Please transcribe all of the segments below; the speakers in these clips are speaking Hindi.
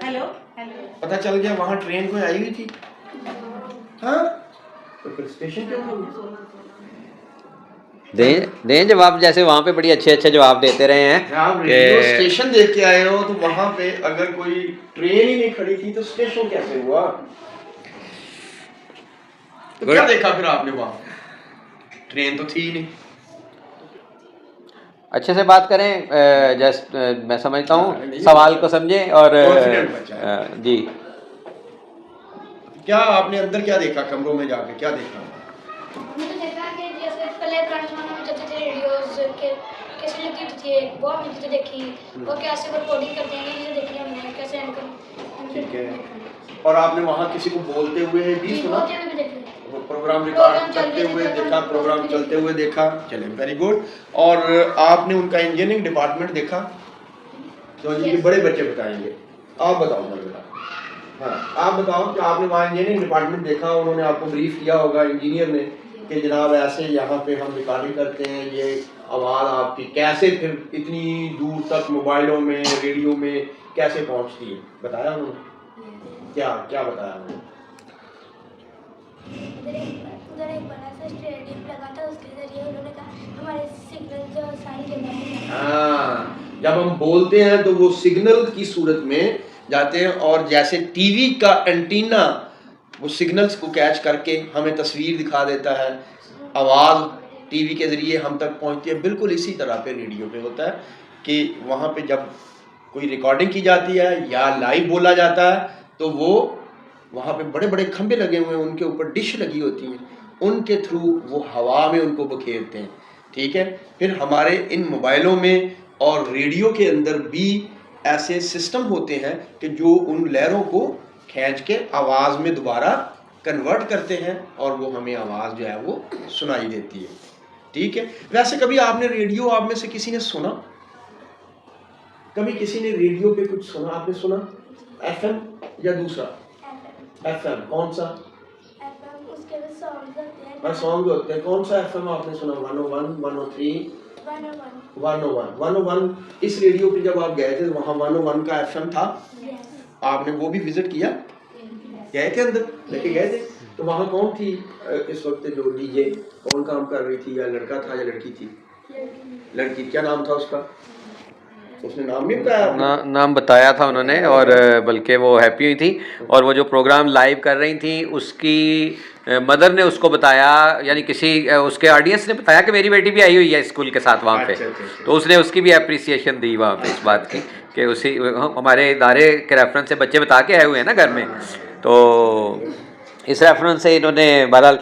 Hello hello. पता चल गया वहाँ ट्रेन कोई आई हुई थी। हाँ तो फिर स्टेशन क्यों बोल दें जवाब, जैसे वहाँ पे बड़ी अच्छे जवाब देते रहे हैं। आप रेडियो स्टेशन देख के आए हो तो वहाँ पे अगर कोई ट्रेन ही नहीं खड़ी थी तो स्टेशन कैसे हुआ? तो क्या देखा फिर आपने वहाँ? ट्रेन तो थी नहीं। अच्छे से बात करें, जैसे मैं समझता हूँ सवाल को समझे और जी। क्या आपने अंदर क्या देखा, कमरों में जाके क्या देखा? हमने तो देखा कि जैसे पहले पुराने ज़माने में चलते थे रेडियोस के, कैसे लगी थी बहुत मिलती थी देखी, और कैसे रिकॉर्डिंग करते हैं ये देखी हमने, कैसे एंकर। ठीक है। और आपने वहाँ किसी को बोलते हुए भी सुना? बोलते हुए भी देखे। प्रोग्राम रिकॉर्ड करते हुए देखा, प्रोग्राम चलते हुए देखा। चले वेरी गुड। और आपने उनका इंजीनियरिंग डिपार्टमेंट देखा? तो ये बड़े बच्चे बताएंगे, आप बताओ बेटा। हाँ आप बताओ कि आपने वहाँ इंजीनियरिंग डिपार्टमेंट देखा, उन्होंने आपको ब्रीफ किया होगा इंजीनियर ने कि जनाब ऐसे यहाँ पे हम रिकॉर्डिंग करते हैं, ये आवाज़ आपकी कैसे फिर इतनी दूर तक मोबाइलों में रेडियो में कैसे पहुँचती है, बताया उन्होंने? क्या क्या बताया उन्होंने? उधर एक बड़ा सा स्टेडियम लगा था, उसके जरिए उन्होंने कहा हमारे सिग्नल जो सारी जगह में। हाँ जब हम बोलते हैं तो वो सिग्नल की सूरत में जाते हैं, और जैसे टीवी का एंटीना वो सिग्नल्स को कैच करके हमें तस्वीर दिखा देता है, आवाज़ टीवी के ज़रिए हम तक पहुंचती है। बिल्कुल इसी तरह पे रेडियो पे होता है कि वहाँ पे जब कोई रिकॉर्डिंग की जाती है या लाइव बोला जाता है तो वो वहाँ पे बड़े बड़े खंभे लगे हुए हैं, उनके ऊपर डिश लगी होती हैं, उनके थ्रू वो हवा में उनको बखेरते हैं। ठीक है। फिर हमारे इन मोबाइलों में और रेडियो के अंदर भी ऐसे सिस्टम होते हैं कि जो उन लहरों को खींच के आवाज़ में दोबारा कन्वर्ट करते हैं और वो हमें आवाज़ जो है वो सुनाई देती है। ठीक है। वैसे कभी आपने रेडियो, आप में से किसी ने सुना? कभी किसी ने रेडियो पे कुछ सुना? आपने सुना? एफएम या दूसरा? एफएम कौन सा? एफएम उसके भी सॉन्ग्स होते हैं। बस सॉन्ग होते हैं। कौन सा एफएम आपने सुना? 101, 103, 101। इस रेडियो पे जब आप गए थे वहाँ 101 का एफएम था? आपने वो भी विजिट किया? गए थे अंदर, लेके गए थे? तो वहाँ कौन थी इस वक्त जो डीजे, कौन काम कर रही थी? या लड़का था या लड़की थी? लड़की। क्या नाम था उसका? उसने नाम नहीं बताया? नाम बताया था उन्होंने, और बल्कि वो हैप्पी हुई थी, और वो जो प्रोग्राम लाइव कर रही थी उसकी मदर ने उसको बताया, यानी किसी उसके ऑडियंस ने बताया कि मेरी बेटी भी आई हुई है स्कूल के साथ वहाँ पे। तो उसने उसकी भी अप्रिसिएशन दी वहाँ पे इस बात की कि उसी हमारे इदारे के रेफरेंस से बच्चे बता के आए हुए हैं ना घर में, तो इस रेफरेंस से इन्होंने बहरहाल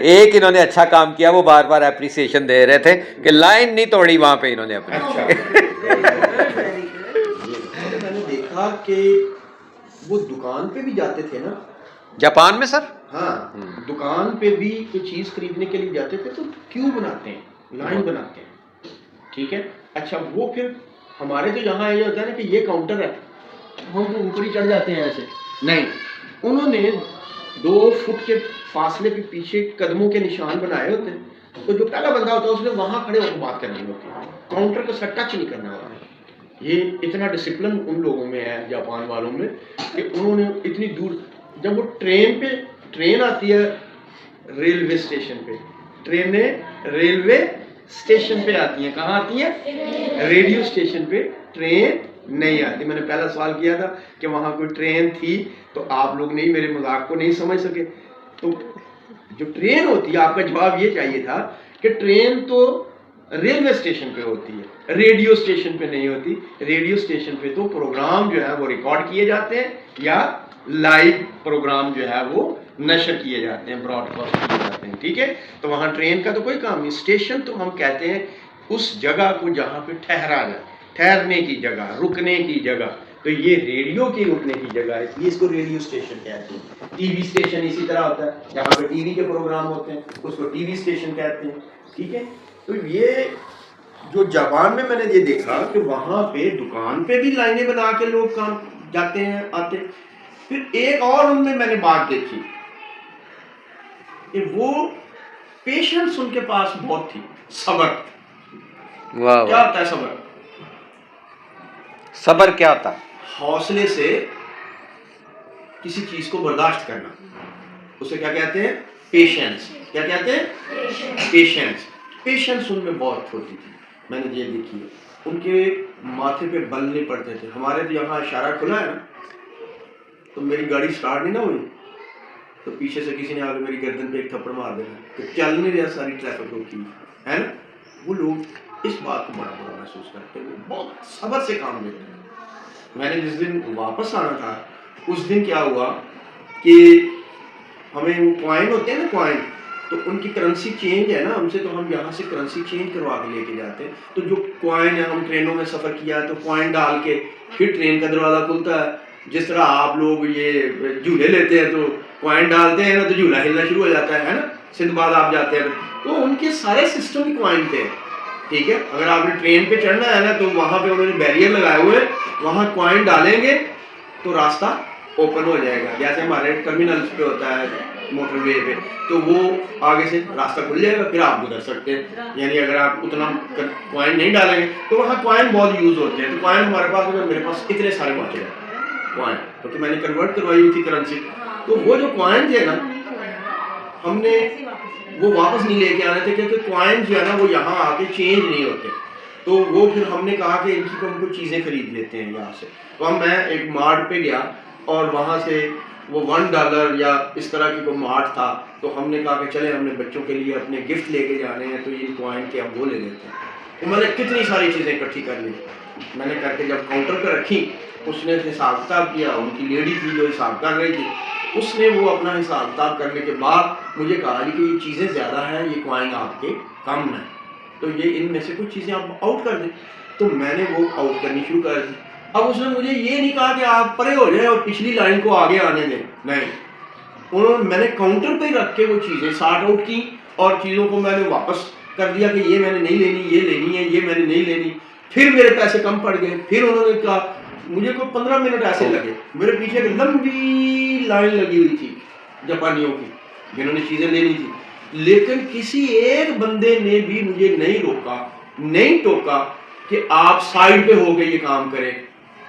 एक इन्होंने अच्छा काम किया, वो बार बार अप्रिसिएशन दे रहे थे कि लाइन नहीं तोड़ी वहाँ पे इन्होंने अपनी। मैंने देखा कि वो दुकान पे भी जाते थे ना जापान में सर। हाँ दुकान पे भी कोई चीज़ खरीदने के लिए जाते थे तो क्यों बनाते हैं, लाइन बनाते हैं। ठीक है। अच्छा वो फिर हमारे तो यहाँ ये होता है ना कि ये काउंटर है, हम तो ऊपर ही चढ़ जाते हैं ऐसे। नहीं, उन्होंने 2 फुट के फासले के पीछे कदमों के निशान बनाए होते हैं, तो जो पहला बंदा होता है उसने वहाँ खड़े होकर बात करनी होती है, काउंटर के साथ टच नहीं करना होता। ये इतना डिसिप्लिन उन लोगों में है, जापान वालों में, कि उन्होंने इतनी दूर, जब वो ट्रेन आती है रेलवे स्टेशन पे, ट्रेनें रेलवे स्टेशन पे आती हैं, कहाँ आती हैं? रेडियो स्टेशन पे ट्रेन नहीं आती। मैंने पहला सवाल किया था कि वहाँ कोई ट्रेन थी, तो आप लोग नहीं, मेरे मजाक को नहीं समझ सके। तो जो ट्रेन होती है, आपका जवाब ये चाहिए था कि ट्रेन तो रेलवे स्टेशन पे होती है, रेडियो स्टेशन पे नहीं होती। रेडियो स्टेशन पे तो प्रोग्राम जो है वो रिकॉर्ड किए जाते हैं या लाइव प्रोग्राम जो है वो नशर किए जाते हैं, ब्रॉडकास्ट किए जाते हैं। ठीक है। तो वहाँ ट्रेन का तो कोई काम नहीं। स्टेशन तो हम कहते हैं उस जगह को जहाँ पे ठहरा जाए, ठहरने की जगह, रुकने की जगह। तो ये रेडियो की रुकने की जगह है, इसलिए इसको रेडियो स्टेशन कहते हैं। टीवी स्टेशन इसी तरह होता है, जहाँ पे टीवी के प्रोग्राम होते हैं उसको टीवी स्टेशन कहते हैं। ठीक है। तो ये जो जापान में मैंने ये देखा कि वहाँ पे दुकान पे भी लाइनें बना के लोग काम जाते हैं, आते हैं। फिर एक और उनमें मैंने बात देखी कि वो पेशेंस उनके पास बहुत थी, सब्र। वाह, क्या होता है सब्र? सब्र क्या होता है? हौसले से किसी चीज को बर्दाश्त करना, उसे क्या कहते हैं? पेशेंस। क्या कहते हैं? पेशेंस। पेशेंस उनमें बहुत होती थी, मैंने ये देखी है। उनके माथे पे बल नहीं पड़ते थे। हमारे तो यहाँ इशारा खुला है ना, तो मेरी गाड़ी स्टार्ट नहीं ना हुई तो पीछे से किसी ने आगे मेरी गर्दन पे एक थप्पड़ मार देना, तो चल नहीं रहा, सारी ट्रैफिक रोकी है ना। वो लोग इस बात को बड़ा बड़ा महसूस करते हैं, वो बहुत सब्र से काम लेते हैं। मैंने जिस दिन वापस आना था उस दिन क्या हुआ कि हमें वो कॉइन होते हैं ना, कॉइन, तो उनकी करेंसी चेंज है ना हमसे, तो हम यहाँ से करेंसी चेंज करवा के लेके जाते हैं। तो जो कॉइन है, हम ट्रेनों में सफ़र किया है तो कॉइन डाल के फिर ट्रेन का दरवाज़ा खुलता है। जिस तरह आप लोग ये झूले लेते हैं तो कॉइन डालते हैं ना तो झूला हिलना शुरू हो जाता है ना। सिंधबाद आप जाते हैं तो उनके सारे सिस्टम ही कॉइन पे, ठीक है। अगर आपने ट्रेन पे चढ़ना है ना तो वहाँ पे उन्होंने बैरियर लगाए हुए, वहाँ कॉइन डालेंगे तो रास्ता ओपन हो जाएगा। जैसे हमारे टर्मिनल्स पे होता है मोटरवे पे, तो वो आगे से रास्ता खुल जाएगा, फिर आप गुजर सकते हैं। यानी अगर आप उतना कॉइन नहीं डालेंगे तो वहाँ कॉइन बहुत यूज़ होते हैं। तो कॉइन हमारे पास, मेरे पास इतने सारे पहुँच गए कॉइन, क्योंकि मैंने कन्वर्ट करवाई हुई थी करेंसी। तो वो जो कॉइन थे ना, हमने वो वापस नहीं लेके आने थे, क्योंकि कॉइन जो है ना वो यहाँ आके चेंज नहीं होते। तो वो फिर हमने कहा कि इनकी को हमको चीज़ें खरीद लेते हैं यहाँ से। तो हम मैं एक मार्ट पे गया और वहाँ से वो $1 या इस तरह की कोई मार्ट था, तो हमने कहा कि चले हमने बच्चों के लिए अपने गिफ्ट लेके जाने हैं, तो इन कॉइन के हम वो ले लेते हैं। तो मैंने कितनी सारी चीज़ें इकट्ठी कर ली। मैंने करके जब काउंटर पर रखी, उसने हिसाब किताब किया, उनकी लेडी थी जो हिसाब कर रही थी, उसने वो अपना हिसाब किताब करने के बाद मुझे कहा कि ये चीज़ें ज़्यादा हैं, ये कॉइन आपके कम हैं, तो ये इनमें से कुछ चीज़ें आप आउट कर दें। तो मैंने वो आउट करनी शुरू कर दी। अब उसने मुझे ये नहीं कहा कि आप परे हो जाए और पिछली लाइन को आगे आने दें, नहीं, उन्होंने मैंने काउंटर पे रख के वो चीज़ें सॉर्ट आउट की और चीज़ों को मैंने वापस कर दिया कि ये मैंने नहीं लेनी, ये लेनी है, ये मैंने नहीं लेनी। फिर मेरे पैसे कम पड़ गए। फिर उन्होंने कहा, मुझे को 15 मिनट ऐसे लगे, मेरे पीछे एक लंबी लाइन लगी हुई थी जापानियों की जिन्होंने चीज़ें लेनी थी, लेकिन किसी एक बंदे ने भी मुझे नहीं रोका, नहीं टोका कि आप साइड पे होके ये काम करें,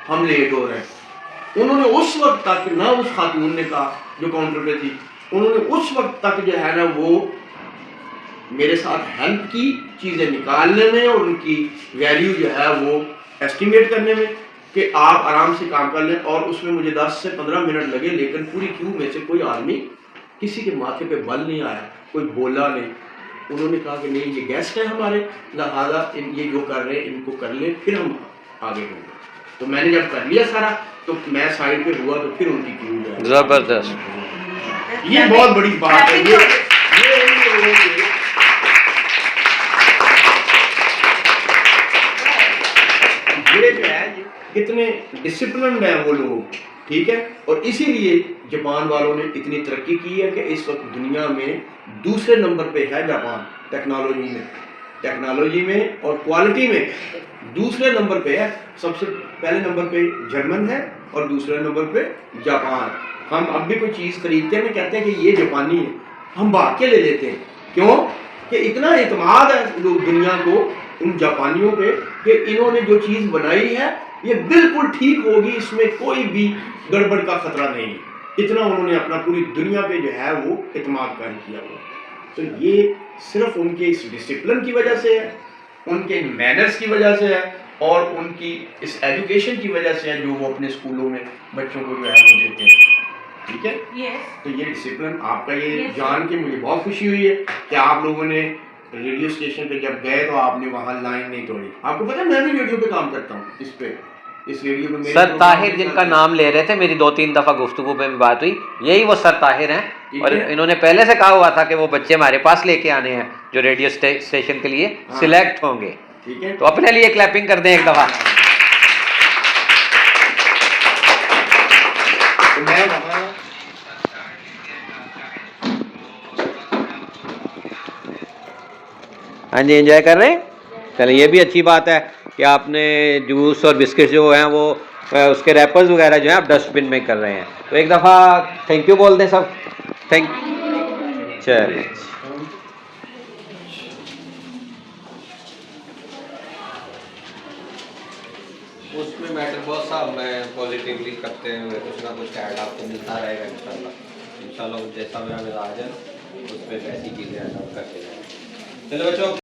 हम लेट हो रहे हैं। उन्होंने उस वक्त तक ना, उस खातून ने कहा जो काउंटर पे थी, उन्होंने उस वक्त तक जो है ना वो मेरे साथ हेल्प की चीज़ें निकालने में और उनकी वैल्यू जो है वो एस्टिमेट करने में कि आप आराम से काम कर लें। और उसमें मुझे 10 से 15 मिनट लगे, लेकिन पूरी क्यू में से कोई आदमी, किसी के माथे पे बल नहीं आया, कोई बोला नहीं। उन्होंने कहा कि नहीं, ये गेस्ट है हमारे, लिहाजा ये जो कर रहे हैं इनको कर ले, फिर हम आगे होंगे। तो मैंने जब कर लिया सारा, तो मैं साइड पे हुआ, तो फिर उनकी क्यू जो है जबरदस्त। ये बहुत बड़ी बात है। ये जो है कितने डिसिप्लिन्ड हैं वो लोग, ठीक है। और इसीलिए जापान वालों ने इतनी तरक्की की है कि इस वक्त दुनिया में दूसरे नंबर पे है जापान, टेक्नोलॉजी में और क्वालिटी में दूसरे नंबर पे है। सबसे पहले नंबर पे जर्मन है और दूसरे नंबर पे जापान। हम अब भी कोई चीज़ खरीदते हैं ना, कहते हैं कि ये जापानी है, हम भाग के ले लेते हैं। क्यों? कि इतना एतमाद है लोग दुनिया को उन जापानियों पे कि इन्होंने जो चीज़ बनाई है ये बिल्कुल ठीक होगी, इसमें कोई भी गड़बड़ का खतरा नहीं है। इतना उन्होंने अपना पूरी दुनिया पे जो है वो एतमाद कायम किया हुआ। तो ये सिर्फ उनके इस डिसिप्लिन की वजह से है, उनके मैनर्स की वजह से है और उनकी इस एजुकेशन की वजह से है जो वो अपने स्कूलों में बच्चों को जो है वो देते हैं, ठीक है। तो ये डिसिप्लिन आपका ये जान के मुझे बहुत खुशी हुई है कि आप लोगों ने रेडियो स्टेशन पे जब गए तो आपने वहाँ लाइन नहीं तोड़ी। आपको पता है मैं भी रेडियो पे काम करता हूँ, इस रेडियो में मेरे सर ताहिर जिनका नाम ले रहे थे, मेरी 2-3 दफ़ा गुफ्तगू पे भी बात हुई, यही वो सर ताहिर हैं। और इन्होंने पहले से कहा हुआ था कि वो बच्चे हमारे पास लेके आने हैं जो रेडियो स्टेशन के लिए सिलेक्ट होंगे, ठीक है। तो अपने लिए क्लैपिंग कर दें एक दफ़ा। तो मैं वहाँ हाँ जी, एंजॉय कर रहे हैं। चलिए, ये भी अच्छी बात है कि आपने जूस और बिस्किट जो हैं वो उसके रैपर्स वगैरह जो हैं आप डस्टबिन में कर रहे हैं। तो एक दफ़ा थैंक यू बोल दें सब। थैंक चलिए। उसमें मैटर बहुत साहब मैं पॉजिटिवली करते हुए कुछ ना कुछ ऐड आपको मिलता रहेगा इंशाल्लाह जैसा मेरा मिजाज है उस पर ऐसी चीज़ें अडॉप्ट करते जाएंगे। चलो बच्चों।